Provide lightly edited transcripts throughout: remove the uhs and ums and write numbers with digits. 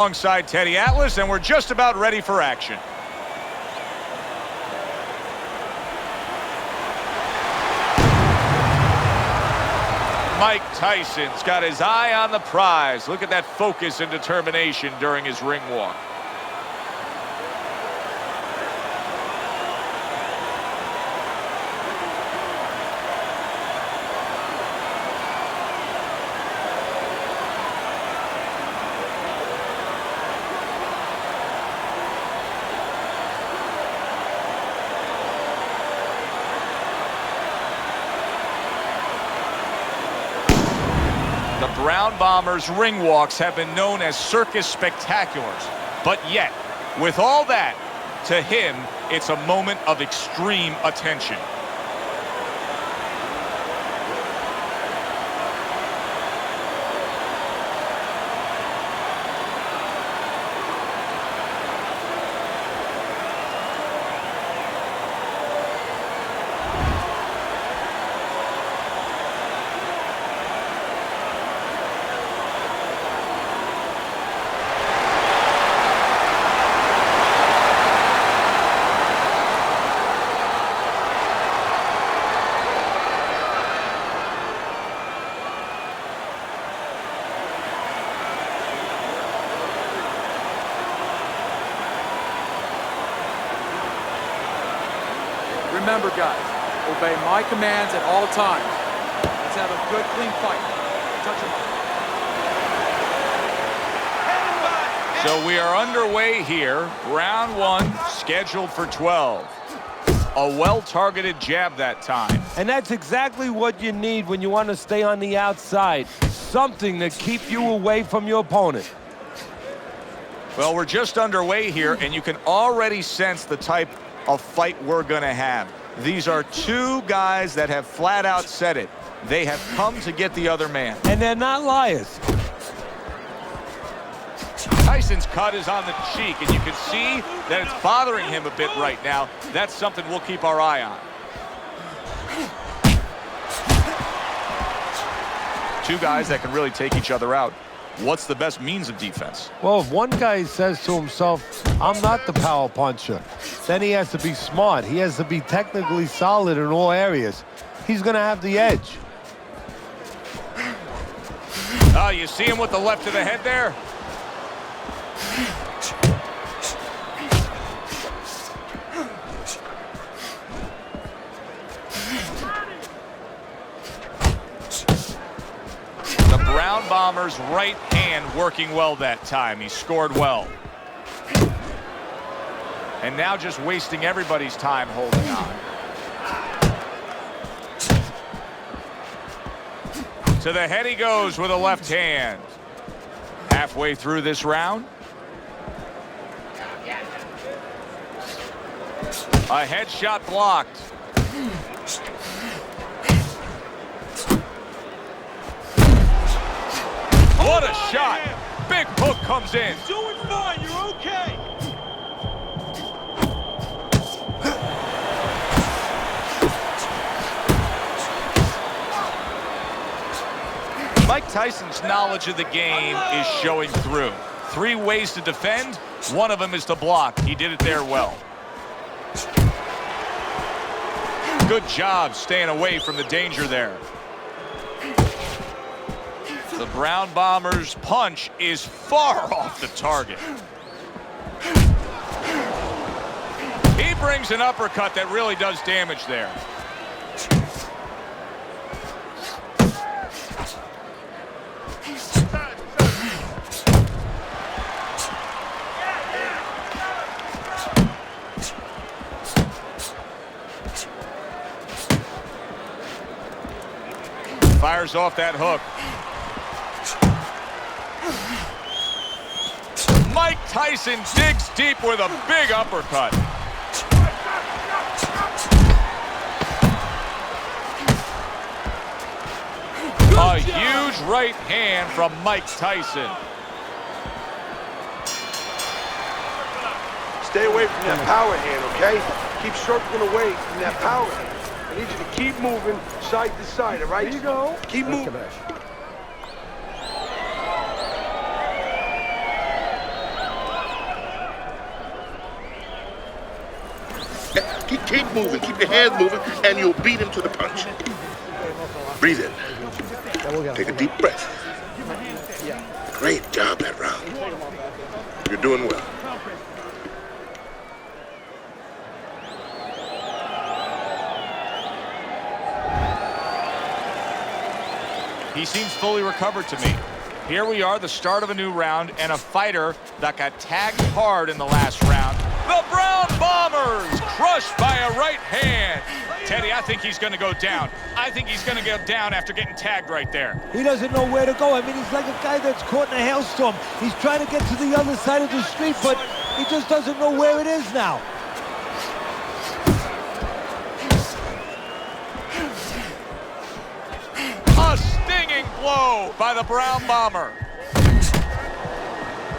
Alongside Teddy Atlas, and we're just about ready for action. Mike Tyson's got his eye on the prize. Look at that focus and determination during his ring walk. The Brown Bombers' ring walks have been known as circus spectaculars. But yet, with all that, to him, it's a moment of extreme attention. Remember, guys, obey my commands at all times. Let's have a good, clean fight. Touch him up. So we are underway here. Round one, scheduled for 12. A well-targeted jab that time. And that's exactly what you need when you want to stay on the outside. Something to keep you away from your opponent. Well, we're just underway here, and you can already sense the type of fight we're going to have. These are two guys that have flat out said it. They have come to get the other man. And they're not liars. Tyson's cut is on the cheek, and you can see that it's bothering him a bit right now. That's something we'll keep our eye on. Two guys that can really take each other out. What's the best means of defense? Well, if one guy says to himself, I'm not the power puncher, then he has to be smart. He has to be technically solid in all areas. He's going to have the edge. Oh, you see him with the left to the head there? The Brown Bombers' right hand working well that time. He scored well. And now just wasting everybody's time holding on. To the head he goes with a left hand. Halfway through this round. A headshot blocked. What a shot. Big hook comes in. Doing fine, you're okay. Mike Tyson's knowledge of the game is showing through. 3 ways to defend. One of them is to block. He did it there well. Good job staying away from the danger there. The Brown Bombers' punch is far off the target. He brings an uppercut that really does damage there. Fires off that hook. Mike Tyson digs deep with a big uppercut. A huge right hand from Mike Tyson. Stay away from that power hand, okay? Keep circling away from that power hand. I need you to keep moving side to side, all right? There you go. Keep moving. Keep moving, keep your hands moving, and you'll beat him to the punch. Breathe in. Take a deep breath. Great job that round. You're doing well. He seems fully recovered to me. Here we are, the start of a new round, and a fighter that got tagged hard in the last round. The Brown Bombers crushed by a right hand. Teddy, I think he's going to go down. I think he's going to go down after getting tagged right there. He doesn't know where to go. I mean, he's like a guy that's caught in a hailstorm. He's trying to get to the other side of the street, but he just doesn't know where it is now. A stinging blow by the Brown Bomber.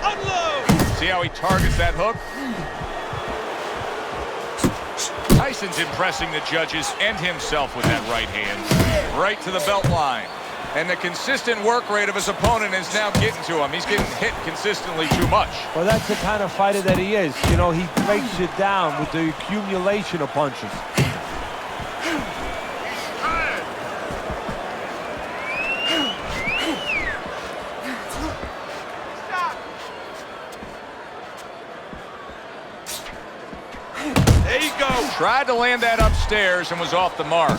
Unload! See how he targets that hook? Tyson's impressing the judges and himself with that right hand. Right to the belt line. And the consistent work rate of his opponent is now getting to him. He's getting hit consistently too much. Well, that's the kind of fighter that he is. You know, he breaks you down with the accumulation of punches. There you go. Tried to land that upstairs and was off the mark.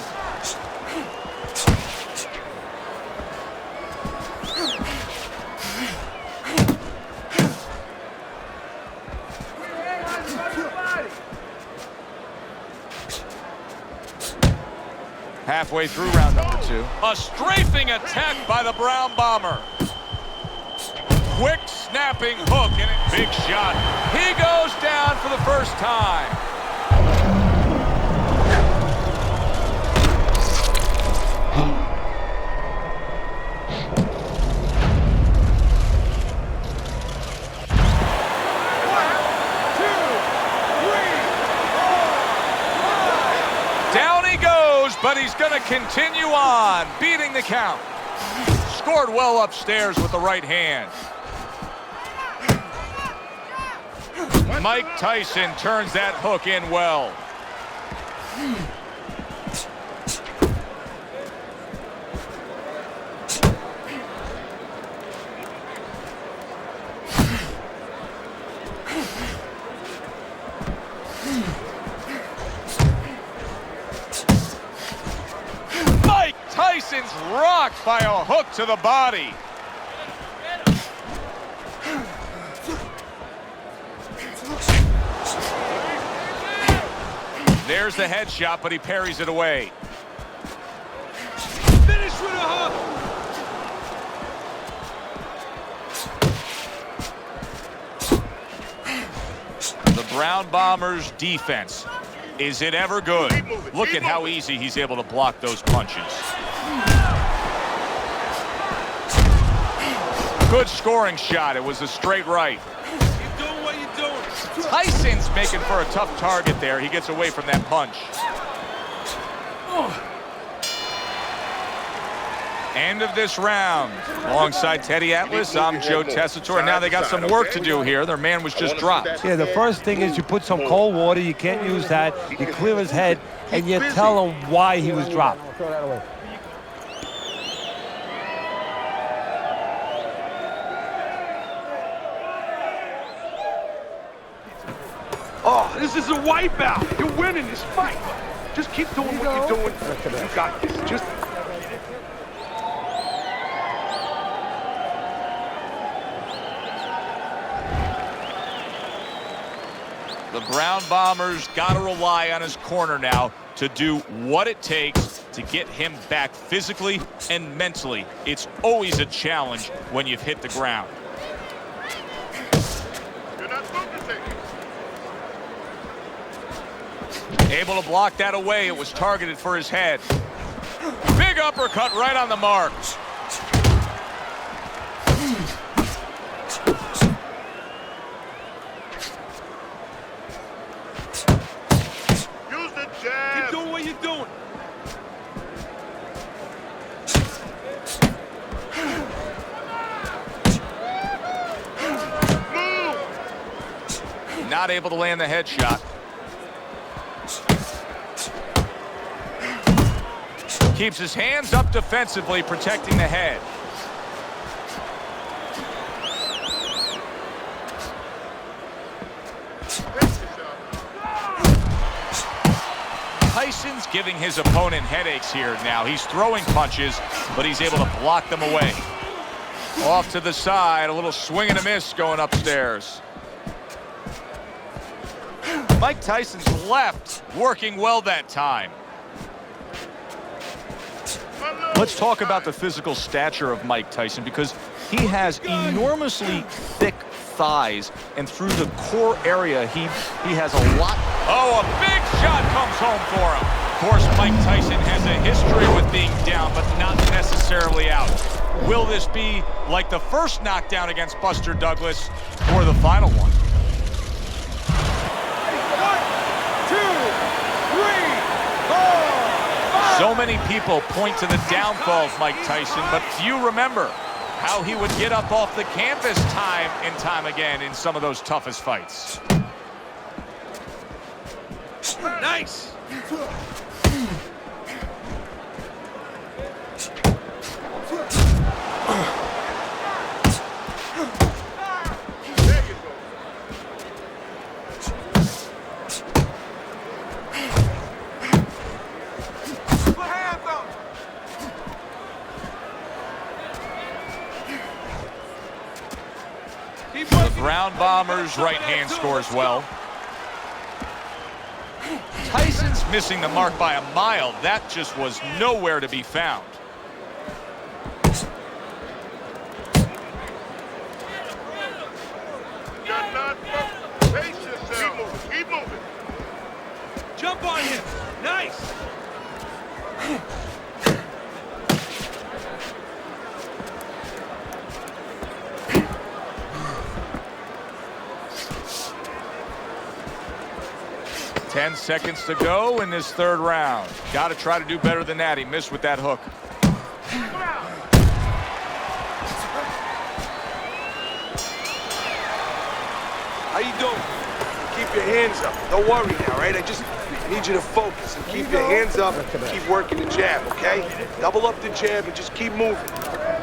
Halfway through round number 2. A strafing attack by the Brown Bomber. Quick snapping hook and a big shot. He goes down for the first time. But he's going to continue on, beating the count. Scored well upstairs with the right hand. Mike Tyson turns that hook in well. Tyson's rocked by a hook to the body. There's the headshot, but he parries it away. Finish with a hook. The Brown Bombers' defense. Is it ever good? Look at how easy he's able to block those punches. Good scoring shot. It was a straight right. Keep doing what you're doing. Tyson's making for a tough target there. He gets away from that punch. End of this round. Alongside Teddy Atlas, I'm Joe Tessitore. And now they got some work to do here. Their man was just dropped. Yeah, the first thing is you put some cold water. You can't use that. You clear his head, and you tell him why he was dropped. Throw that away. Oh, this is a wipeout. You're winning this fight. Just keep doing what you're doing. You got this. Just... The Brown Bombers got to rely on his corner now to do what it takes to get him back physically and mentally. It's always a challenge when you've hit the ground. You're not supposed to take it. Able to block that away. It was targeted for his head. Big uppercut right on the mark. Keep doing what you're doing. Not able to land the headshot. Keeps his hands up defensively, protecting the head. Tyson's giving his opponent headaches here now. He's throwing punches, but he's able to block them away. Off to the side, a little swing and a miss going upstairs. Mike Tyson's left working well that time. Let's talk about the physical stature of Mike Tyson, because he has enormously thick thighs, and through the core area he has a lot. Oh, a big shot comes home for him. Of course, Mike Tyson has a history with being down, but not necessarily out. Will this be like the first knockdown against Buster Douglas or the final one? 1, 2, 3, 4, 5. So many people point to the downfall of Mike Tyson, but few remember how he would get up off the canvas time and time again in some of those toughest fights. Nice. The Brown Bombers' right hand scores well. Tyson's missing the mark by a mile. That just was nowhere to be found. Keep moving. Jump on him. Nice. 10 seconds to go in this third round. Got to try to do better than that. He missed with that hook. How you doing? Keep your hands up. Don't worry now, right? I just need you to focus and keep your hands up and keep working the jab, okay? Double up the jab and just keep moving.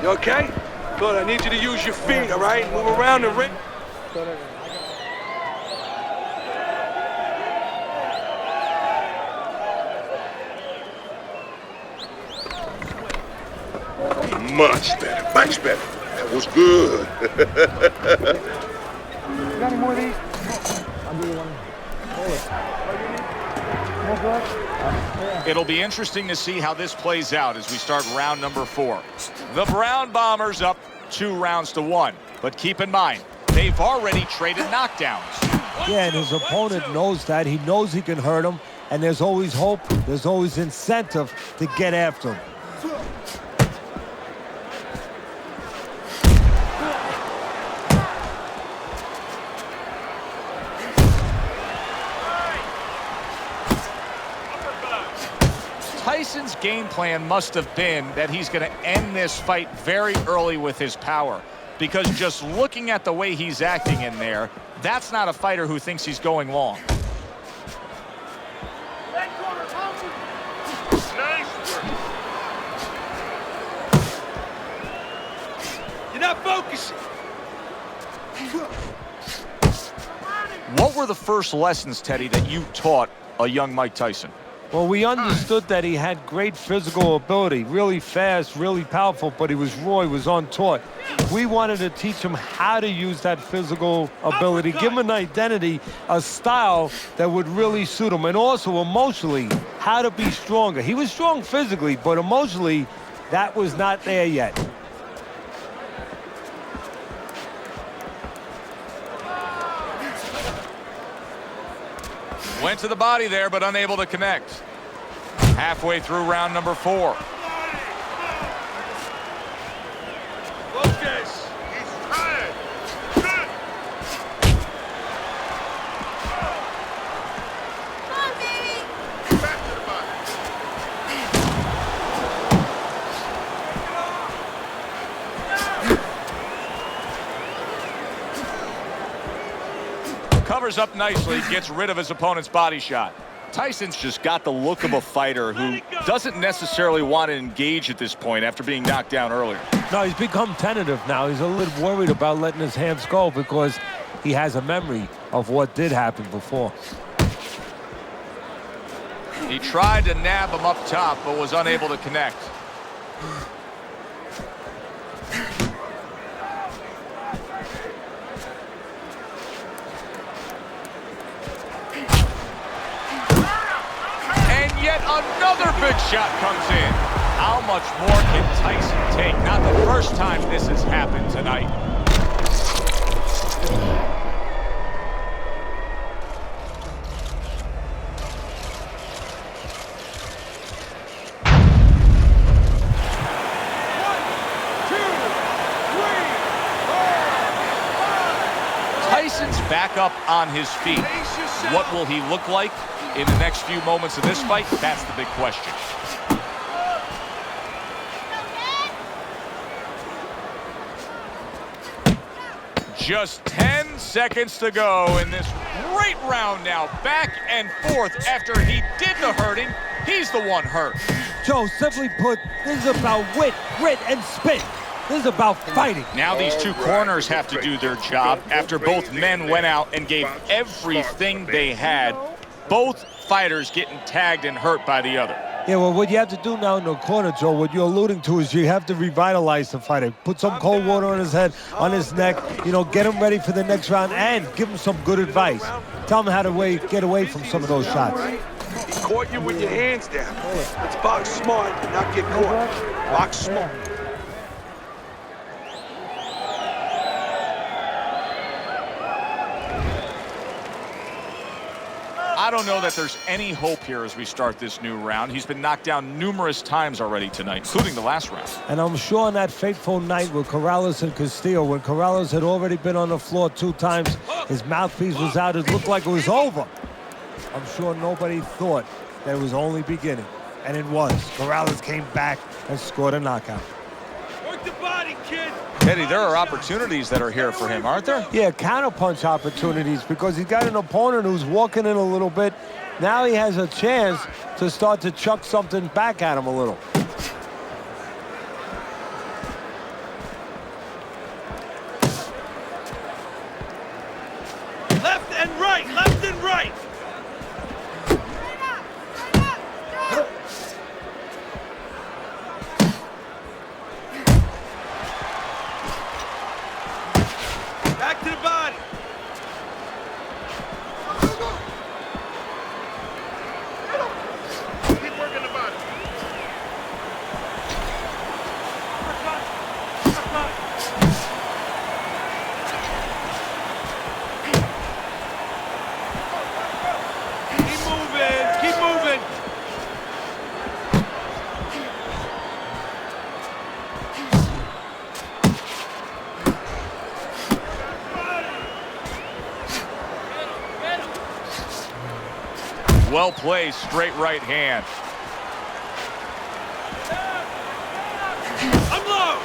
You okay? Good, I need you to use your feet, all right? Move around the ring. Much better, much better. That was good. You got any more of these? I'll do one. It'll be interesting to see how this plays out as we start round number 4. The Brown Bombers up 2 rounds to 1. But keep in mind, they've already traded knockdowns. Yeah, and his opponent knows that. He knows he can hurt him, and there's always hope, there's always incentive to get after him. Tyson's game plan must have been that he's going to end this fight very early with his power, because just looking at the way he's acting in there, that's not a fighter who thinks he's going long. You're not focusing. What were the first lessons, Teddy, that you taught a young Mike Tyson? Well, we understood that he had great physical ability, really fast, really powerful, but he was raw, he was untaught. We wanted to teach him how to use that physical ability, give him an identity, a style that would really suit him, and also emotionally, how to be stronger. He was strong physically, but emotionally, that was not there yet. Went to the body there, but unable to connect. Halfway through round number 4. Focus. He's tired. Good. Come on, baby. Back to the body. Covers up nicely, gets rid of his opponent's body shot. Tyson's just got the look of a fighter who doesn't necessarily want to engage at this point after being knocked down earlier. No, he's become tentative now. He's a little worried about letting his hands go because he has a memory of what did happen before. He tried to nab him up top, but was unable to connect. And yet another big shot comes in. How much more can Tyson take? Not the first time this has happened tonight. Tyson's back up on his feet. What will he look like in the next few moments of this fight? That's the big question. Just 10 seconds to go in this great round now. Back and forth after he did the hurting. He's the one hurt. Joe, simply put, this is about wit, grit, and spit. This is about fighting. Now these two corners have to do their job after both men went out and gave everything they had. Both fighters getting tagged and hurt by the other. Yeah, well, what you have to do now in the corner, Joe, what you're alluding to is you have to revitalize the fighter. Put some cold water on his head, on his neck, you know, get him ready for the next round and give him some good advice. Tell him how to get away from some of those shots. He caught you with your hands down. Let's box smart and not get caught. Box smart. I don't know that there's any hope here as we start this new round. He's been knocked down numerous times already tonight, including the last round. And I'm sure on that fateful night with Corrales and Castillo, when Corrales had already been on the floor 2 times, his mouthpiece was out, it looked like it was over. I'm sure nobody thought that it was only beginning. And it was. Corrales came back and scored a knockout. Work the body, kid. Teddy, there are opportunities that are here for him, aren't there? Yeah, counterpunch opportunities because he's got an opponent who's walking in a little bit. Now he has a chance to start to chuck something back at him a little. Left and right, left and right. Back to the body. Keep working the body. Keep moving, keep moving. Well placed, straight right hand. Unload,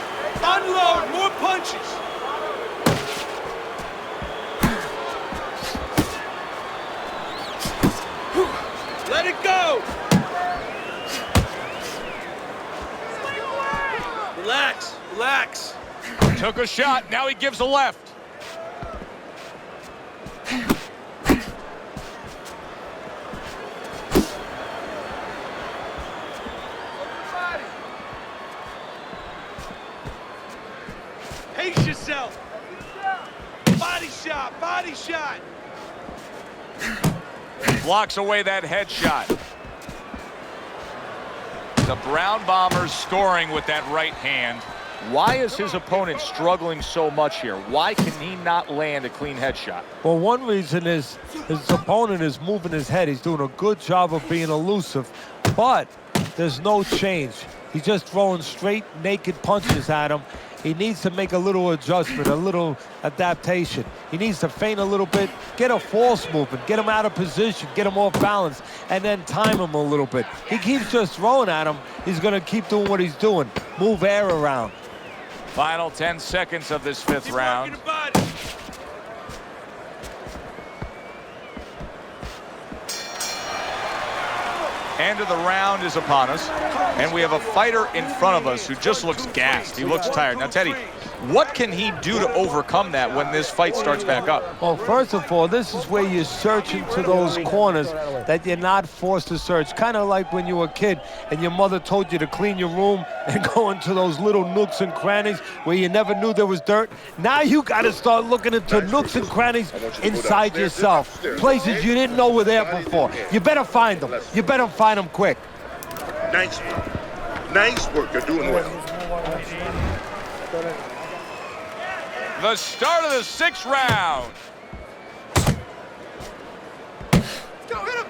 unload, more punches. Let it go. Relax, relax. Took a shot, now he gives a left. Pace yourself. Body shot, body shot. Blocks away that headshot. The Brown Bombers scoring with that right hand. Why is his opponent struggling so much here? Why can he not land a clean headshot? Well, one reason is his opponent is moving his head. He's doing a good job of being elusive, but there's no change. He's just throwing straight, naked punches at him. He needs to make a little adjustment, a little adaptation. He needs to feint a little bit, get a false movement, get him out of position, get him off balance, and then time him a little bit. He keeps just throwing at him. He's going to keep doing what he's doing, move air around. Final 10 seconds of this 5th round. Keep working the body. End of the round is upon us, and we have a fighter in front of us who just looks gassed. He looks tired. Now, Teddy, what can he do to overcome that when this fight starts back up? Well, first of all, this is where you search into those corners that you're not forced to search. Kind of like when you were a kid and your mother told you to clean your room and go into those little nooks and crannies where you never knew there was dirt. Now you got to start looking into nooks and crannies inside yourself, places you didn't know were there before. You better find them. You better find them quick. Nice work. Nice work. You're doing well. The start of the 6th round. Go, hit him!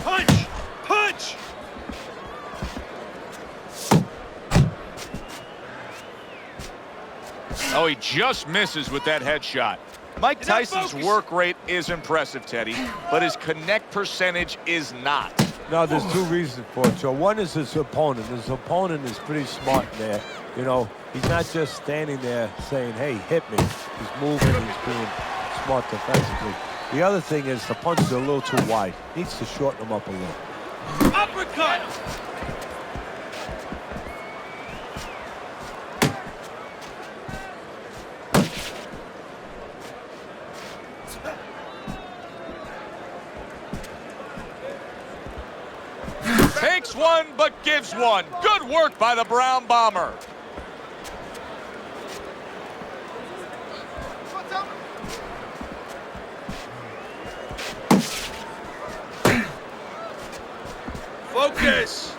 Punch! Punch! Oh, he just misses with that headshot. Mike Tyson's work rate is impressive, Teddy, but his connect percentage is not. No, there's two reasons for it, Joe. One is his opponent. His opponent is pretty smart there. You know, he's not just standing there saying, hey, hit me. He's moving, he's being smart defensively. The other thing is the punches are a little too wide. Needs to shorten them up a little. Uppercut! Takes one, but gives one. Good work by the Brown Bomber. Focus!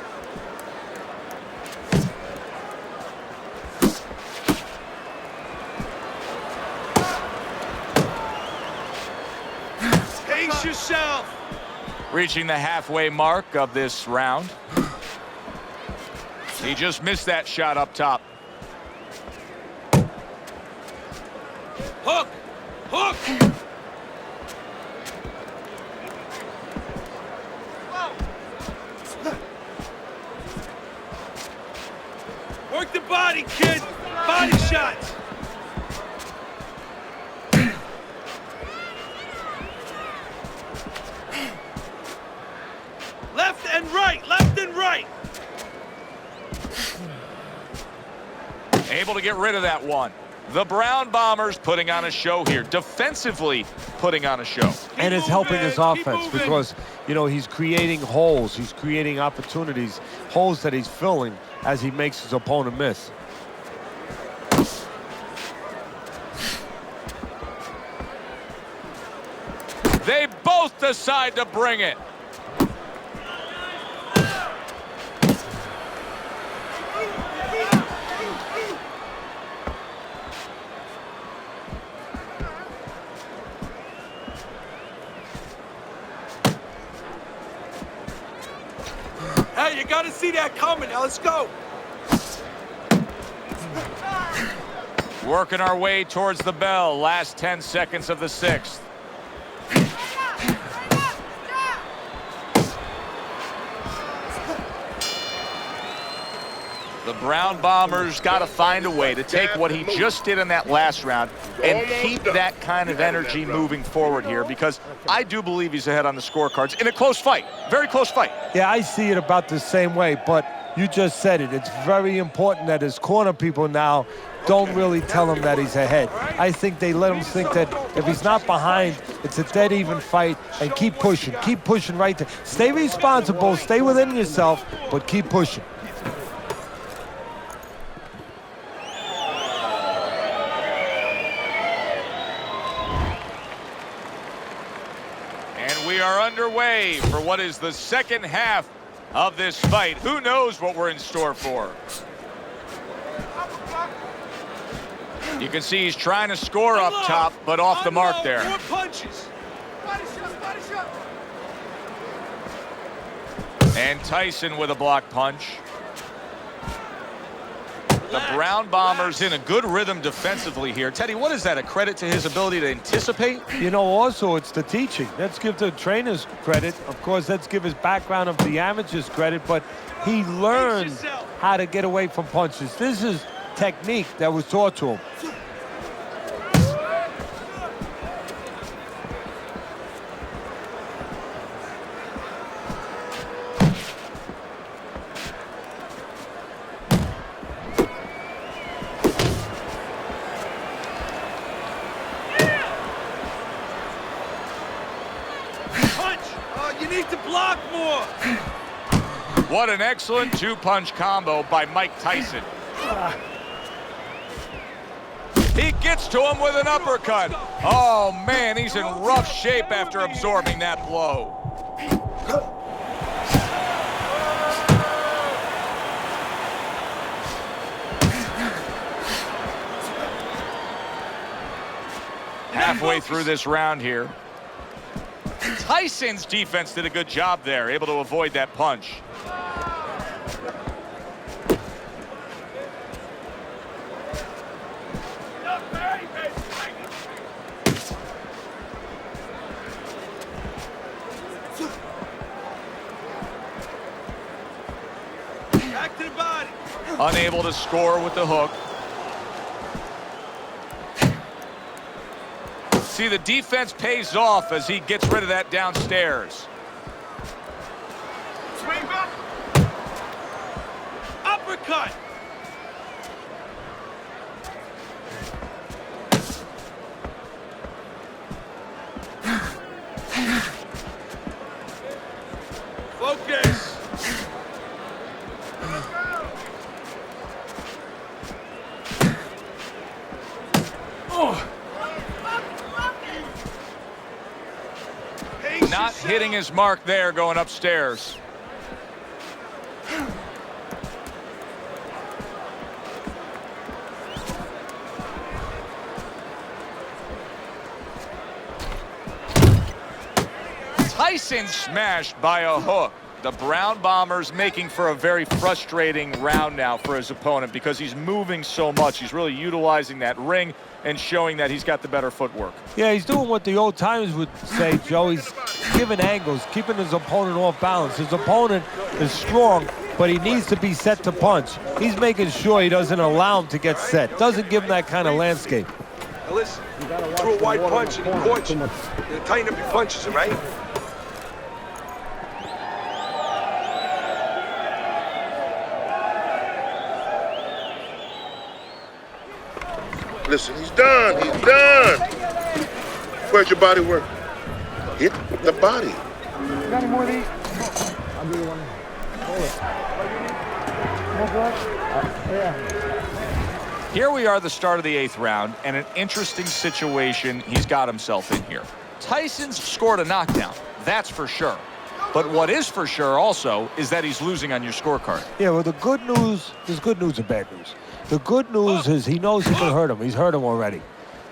Pace yourself! Reaching the halfway mark of this round. He just missed that shot up top. Hook! Hook! Work the body, kid! Body shots! Left and right! Left and right! Able to get rid of that one. The Brown Bombers putting on a show here. Defensively putting on a show. And it's helping his offense because, you know, he's creating holes. He's creating opportunities, holes that he's filling as he makes his opponent miss. They both decide to bring it. Hey, you gotta see that coming. Now let's go. Working our way towards the bell. Last 10 seconds of the 6th. The Brown Bombers got to find a way to take what he just did in that last round and keep that kind of energy moving forward here, because I do believe he's ahead on the scorecards in a close fight. Very close fight. Yeah, I see it about the same way, but you just said it. It's very important that his corner people now don't really tell him that he's ahead. I think they let him think that if he's not behind, it's a dead even fight, and keep pushing right there. Stay responsible, stay within yourself, but keep pushing. We are underway for what is the second half of this fight. Who knows what we're in store for? You can see he's trying to score up top, but off the mark there. More punches. Body shot. And Tyson with a block punch. The Brown Bombers in a good rhythm defensively here. Teddy, what is that? A credit to his ability to anticipate? You know, also it's the teaching. Let's give the trainers credit. Of course, let's give his background of the amateurs credit, but he learned how to get away from punches. This is technique that was taught to him. more. What an excellent two-punch combo by Mike Tyson. He gets to him with an uppercut. Oh, man, he's in rough shape after absorbing that blow. Halfway through this round here. Tyson's defense did a good job there, able to avoid that punch. Back to the body. Unable to score with the hook. See, the defense pays off as he gets rid of that downstairs. Swing back. Uppercut. Focus. Not hitting his mark there going upstairs. Tyson smashed by a hook. The Brown Bombers making for a very frustrating round now for his opponent because he's moving so much. He's really utilizing that ring and showing that he's got the better footwork. Yeah, he's doing what the old timers would say, Joe. He's giving angles, keeping his opponent off balance. His opponent is strong, but he needs to be set to punch. He's making sure he doesn't allow him to get set. Doesn't give him that kind of landscape. Now listen, you threw a wide punch and he caught you. You gotta tighten up your punches, all right? Listen, he's done. He's done. Where's your body work? Hit the body. You got any more of these? I'll give you one. Hold it. More blood? Yeah. Here we are, the start of the 8th round, and an interesting situation he's got himself in here. Tyson's scored a knockdown, that's for sure. But what is for sure also is that he's losing on your scorecard. Yeah, well, the good news, there's good news and bad news. The good news is he knows he can hurt him. He's hurt him already.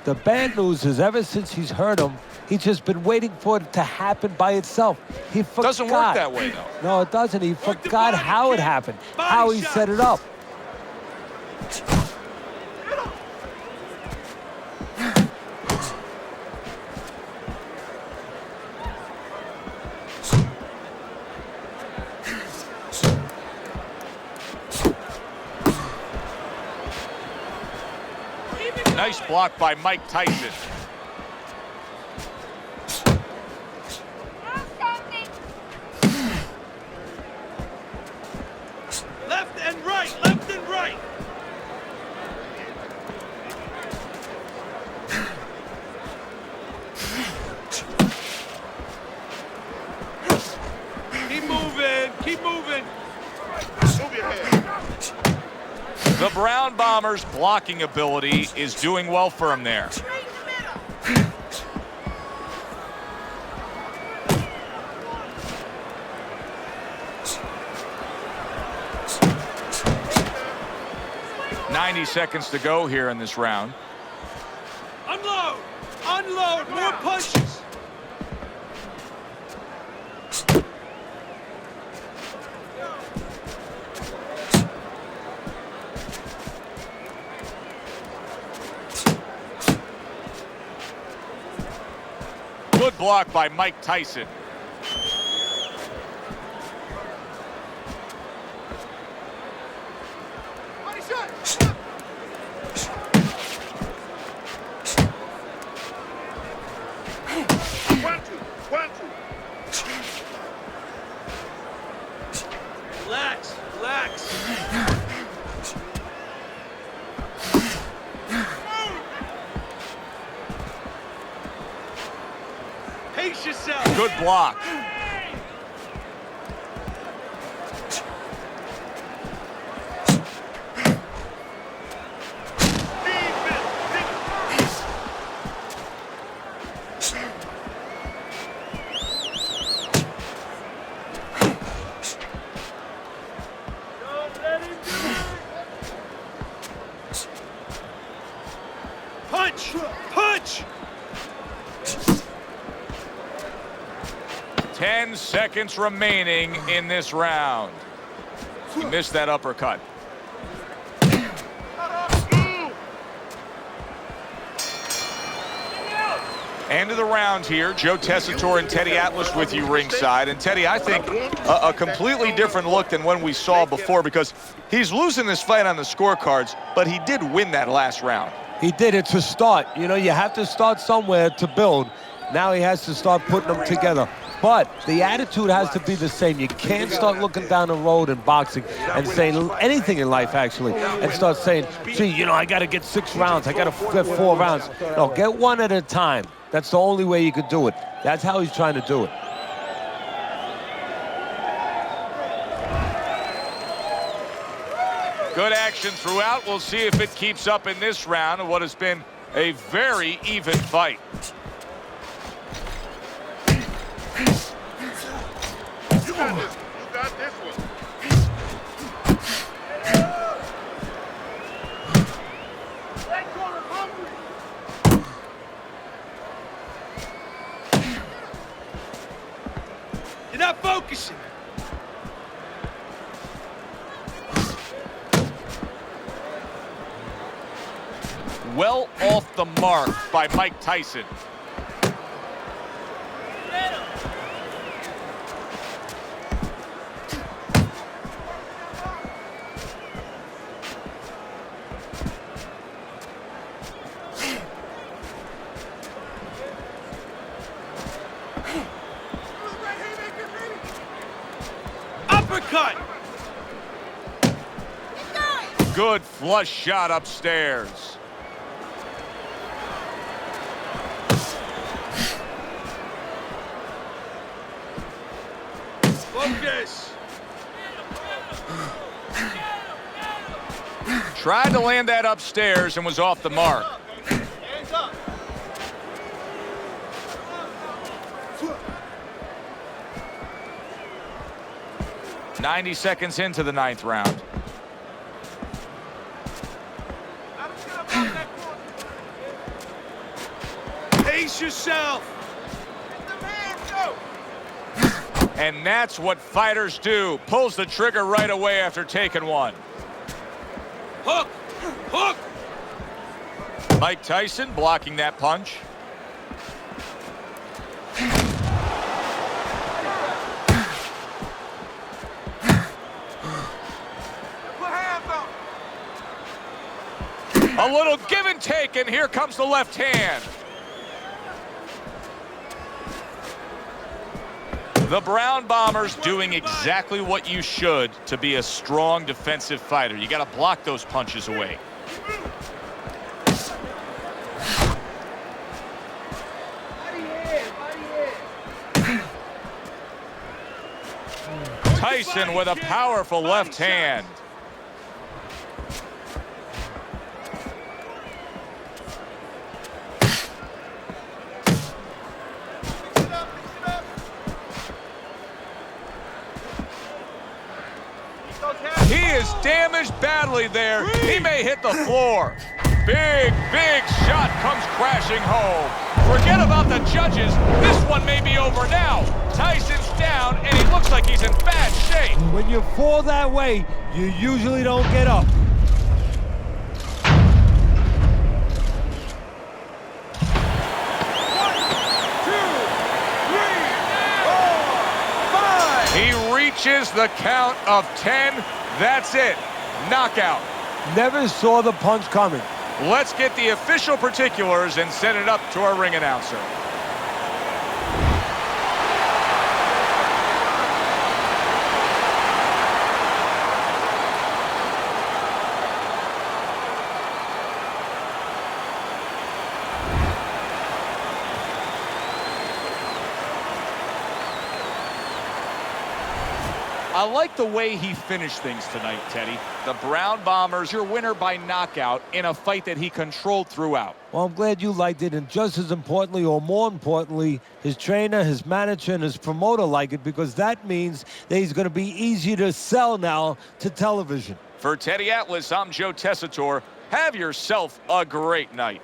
The bad news is ever since he's hurt him, he's just been waiting for it to happen by itself. He forgot. Doesn't work that way, though. No, it doesn't. He forgot how it happened, how he set it up. Nice block by Mike Tyson. Left and right, left and right. Keep moving, keep moving. Move your head. The Brown Bombers' blocking ability is doing well for him there. "90 seconds to go here in this round. Unload, unload, more punches. Good block by Mike Tyson. Relax, relax. Pace yourself. Good block. Punch! Punch! 10 seconds remaining in this round. He missed that uppercut. End of the round here. Joe Tessitore and Teddy Atlas with you ringside. And Teddy, I think a completely different look than when we saw before, because he's losing this fight on the scorecards, but he did win that last round. He did. It's a start. You know, you have to start somewhere to build. Now he has to start putting them together. But the attitude has to be the same. You can't start looking down the road in boxing and saying anything in life, actually, and start saying, gee, you know, I got to get 6 rounds. I got to get 4 rounds. No, get one at a time. That's the only way you could do it. That's how he's trying to do it. Good action throughout. We'll see if it keeps up in this round of what has been a very even fight. You got this. You got this one. You're not focusing. Well off the mark by Mike Tyson. Uppercut. Good flush shot upstairs. Focus. Tried to land that upstairs and was off the mark. Hands up. 90 seconds into the 9th round. Pace yourself. And that's what fighters do. Pulls the trigger right away after taking one. Hook. Hook. Mike Tyson blocking that punch. A little give and take, and here comes the left hand. The Brown Bombers doing exactly what you should to be a strong defensive fighter. You got to block those punches away. Tyson with a powerful left hand. He is damaged badly there. He may hit the floor. Big, big shot comes crashing home. Forget about the judges. This one may be over now. Tyson's down, and he looks like he's in bad shape. When you fall that way, you usually don't get up. He reaches the count of 10. That's it. Knockout. Never saw the punch coming. Let's get the official particulars and send it up to our ring announcer. I like the way he finished things tonight, Teddy. The Brown Bombers, your winner by knockout in a fight that he controlled throughout. Well, I'm glad you liked it, and just as importantly, or more importantly, his trainer, his manager, and his promoter like it, because that means that he's going to be easier to sell now to television. For Teddy Atlas, I'm Joe Tessitore. Have yourself a great night.